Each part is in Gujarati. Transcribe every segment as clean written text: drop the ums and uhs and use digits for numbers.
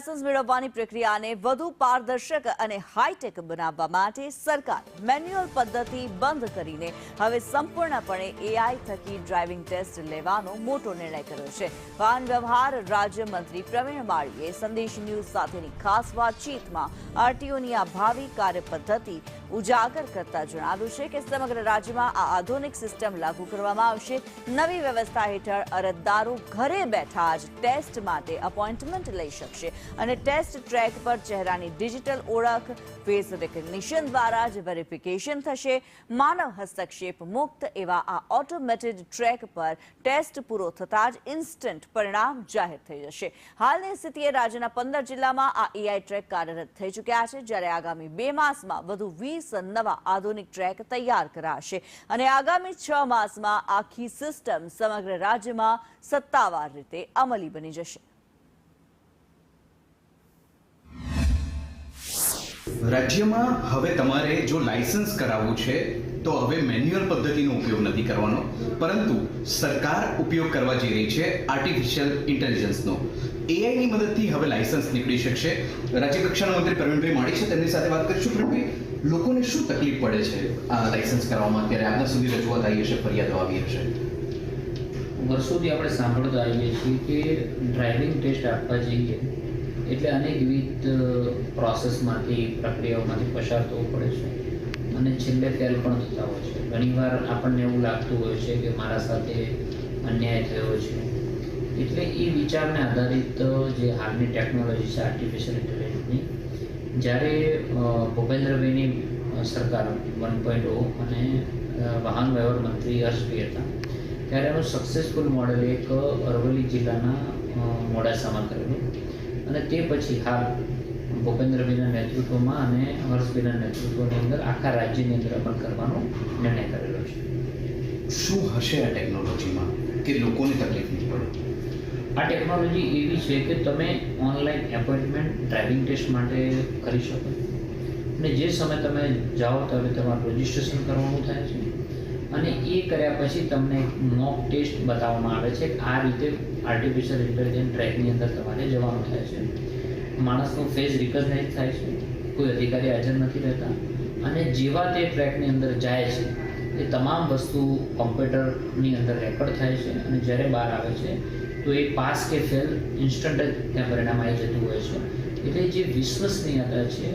લાયસન્સ મેળવવાની પ્રક્રિયાને વધુ પારદર્શક અને હાઈટેક બનાવવા માટે સરકાર મેન્યુઅલ પદ્ધતિ બંધ કરીને હવે સંપૂર્ણપણે એઆઈ થકી ડ્રાઇવિંગ ટેસ્ટ લેવાનો મોટો નિર્ણય કર્યો છે. વાહન વ્યવહાર રાજ્યમંત્રી પ્રવીણ માળીએ સંદેશ ન્યૂઝ સાથેની ખાસ વાતચીતમાં આરટીઓની આ ભાવિ કાર્યપદ્ધતિ ઉજાગર કરતા જણાવ્યું છે કે સમગ્ર રાજ્યમાં આ આધુનિક સિસ્ટમ લાગુ કરવામાં આવશે. નવી વ્યવસ્થા હેઠળ અરજદારો ઘરે બેઠા જ ટેસ્ટ માટે અપોઇન્ટમેન્ટ લઈ શકશે અને ટેસ્ટ ટ્રેક પર ચહેરાની ડિજિટલ ઓળખ ફેસ રેકગ્નિશન દ્વારા જ વેરિફિકેશન થશે. માનવ હસ્તક્ષેપ મુક્ત એવા આ ઓટોમેટેડ ટ્રેક પર ટેસ્ટ પૂરો થતાં જ ઇન્સ્ટન્ટ પરિણામ જાહેર થઈ જશે. હાલની સ્થિતિએ રાજ્યના 15 જિલ્લામાં આ એઆઈ ટ્રેક કાર્યરત થઈ ચૂક્યા છે, જ્યારે આગામી 2 માસમાં વધુ 20 નવા આધુનિક ટ્રેક તૈયાર કરાશે અને આગામી 6 માસમાં આખી સિસ્ટમ સમગ્ર રાજ્યમાં સત્તાવાર રીતે અમલી બની જશે. રાજ્યમાં હવે તમારે જો લાયસન્સ કરાવવું છે તો હવે મેન્યુઅલ પદ્ધતિનો ઉપયોગ નથી કરવાનો, પરંતુ સરકાર ઉપયોગ કરવા જઈ રહી છે આર્ટિફિશિયલ ઇન્ટેલિજન્સનો. એઆઈની મદદથી હવે લાયસન્સ નીકળી શકશે. રાજ્ય કક્ષાના મંત્રી પ્રવીણભાઈ માળી છે, તેમની સાથે વાત કરીશું. પ્રવીણભાઈ, લોકોને શું તકલીફ પડે છે આ લાયસન્સ કરાવવામાં? અત્યારે આજના સુધી રજૂઆત આવી હશે, ફરિયાદો આવી હશે. વર્ષોથી આપણે સાંભળતા આવીએ છીએ કે ડ્રાઇવિંગ ટેસ્ટ આપવા જઈએ એટલે અનેકવિધ પ્રોસેસમાંથી પ્રક્રિયાઓમાંથી પસાર થવું પડે છે અને છેલ્લે ફેલ પણ થતા હોય છે. ઘણીવાર આપણને એવું લાગતું હોય છે કે મારા સાથે અન્યાય થયો છે. એટલે એ વિચારને આધારિત જે હાલની ટેકનોલોજી છે આર્ટિફિશિયલ ઇન્ટેલિજન્સની, જ્યારે ભૂપેન્દ્રભાઈની સરકાર 1.0 અને વાહન વ્યવહાર મંત્રી હર્ષભાઈ હતા, ત્યારે એનું સક્સેસફુલ મોડેલ એક અરવલ્લી જિલ્લાના મોડાસામાં કરેલું અને તે પછી હાલ ભૂપેન્દ્રભાઈના નેતૃત્વમાં અને હર્ષભાઈના નેતૃત્વની અંદર આખા રાજ્યની અંદર અમલ કરવાનો નિર્ણય કરેલો છે. શું હશે આ ટેકનોલોજીમાં કે લોકોને તકલીફ નહીં પડે? આ ટેકનોલોજી એવી છે કે તમે ઓનલાઈન એપોઇન્ટમેન્ટ ડ્રાઇવિંગ ટેસ્ટ માટે કરી શકો અને જે સમય તમે જાઓ ત્યારે તમારું રજિસ્ટ્રેશન કરવાનું થાય છે અને એ કર્યા પછી તમને એક મોક ટેસ્ટ બતાવવામાં આવે છે કે આ રીતે આર્ટિફિશિયલ ઇન્ટેલિજન્સ ટ્રેકની અંદર તમારે જવાનું થાય છે. માણસનું ફેસ રિકગ્નાઇઝ થાય છે, કોઈ અધિકારી હાજર નથી રહેતા અને જેવા તે ટ્રેકની અંદર જાય છે એ તમામ વસ્તુ કોમ્પ્યુટરની અંદર રેકોર્ડ થાય છે અને જ્યારે બહાર આવે છે તો એ પાસ કે ફેલ ઇન્સ્ટન્ટ જ ત્યાં પરિણામ આવી જતું હોય છે. એટલે જે વિશ્વસનીયતા છે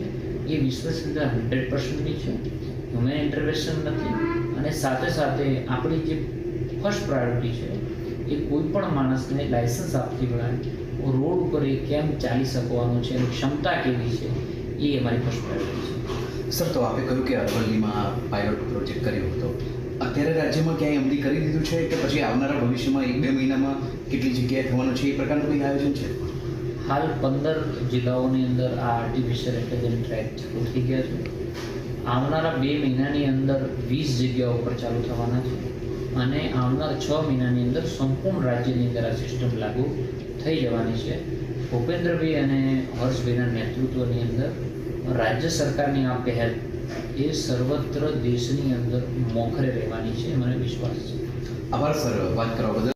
એ વિશ્વસનીયતા 100%ની છે, હ્યુમન ઇન્ટરવેન્શન નથી અને સાથે સાથે આપણી જે ફર્સ્ટ પ્રાયોરિટી છે એ કોઈ પણ માણસને લાયસન્સ આપતી વખતે રોડ ઉપર એ કેમ ચાલી શકવાનું છે એની ક્ષમતા કેવી છે એ અમારી ફર્સ્ટ પ્રાયોરિટી છે. સર, તો આપે કહ્યું કે અરવલ્લીમાં પાયલોટ પ્રોજેક્ટ કર્યો હતો. અત્યારે રાજ્યમાં ક્યાંય અમલી કરી દીધું છે કે પછી આવનારા ભવિષ્યમાં 1-2 મહિનામાં કેટલી જગ્યાએ થવાનું છે એ પ્રકારનું કોઈ આયોજન છે? હાલ 15 જિલ્લાઓની અંદર આ આર્ટિફિશિયલ ઇન્ટેલિજન્સ ટ્રેક ચાલુ થઈ ગયા છે. આવનારા 2 મહિનાની અંદર 20 જગ્યાઓ ઉપર ચાલુ થવાના છે અને આવનારા 6 મહિનાની અંદર સંપૂર્ણ રાજ્યની અંદર આ સિસ્ટમ લાગુ થઈ જવાની છે. ભૂપેન્દ્રભાઈ અને હર્ષભાઈના નેતૃત્વની અંદર રાજ્ય સરકારની આ પહેલ એ સર્વત્ર દેશની અંદર મોખરે રહેવાની છે, મને વિશ્વાસ છે. આભાર સર, વાત કરવા બદલ.